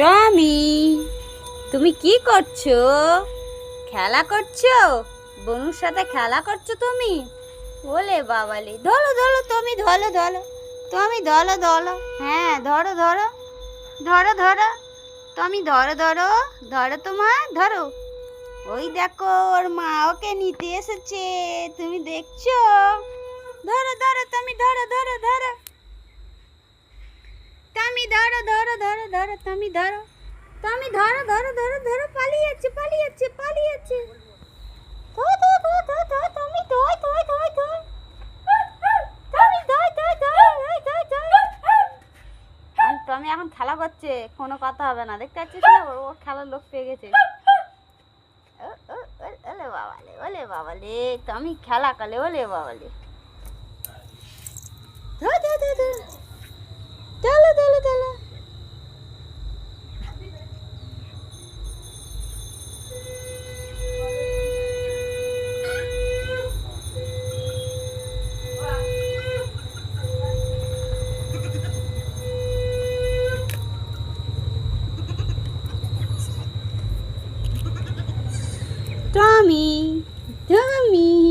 টমি, তুমি কি করছো? খেলা করছো? বনুর সাথে খেলা করছো তুমি? ওলে বাবালে, ধরো ধরো, তুমি ধরো ধরো, তুমি ধরো ধরো, হ্যাঁ ধরো ধরো, ধরো ধরো, তুমি ধরো ধরো, ধরো তোমার ধরো। ওই দেখো, ওর মা ওকে নিতে এসেছে, তুমি দেখছো? ধরো ধরো, তুমি ধরো ধরো ধরো, তুমি ধরো ধরো ধরো ধরো, তুমি ধরো, তুমি ধরো ধরো ধরো ধরো, পালিয়েছে পালিয়েছে পালিয়েছে। ধর ধর ধর ধর ধর, তুমি ধর ধর ধর ধর, তুমি ধর ধর ধর ধর ধর ধর। টমি এখন খেলা করছে, কোনো কথা হবে না, দেখতে পাচ্ছিস না? ও খেলার লোক পেয়ে গেছে। ওলে বাবালে, ওলে বাবালে, টমি খেলা কালে, ওলে বাবালে। ধর ধর ধর ধর, চলো চলো চলো। টমি, টমি।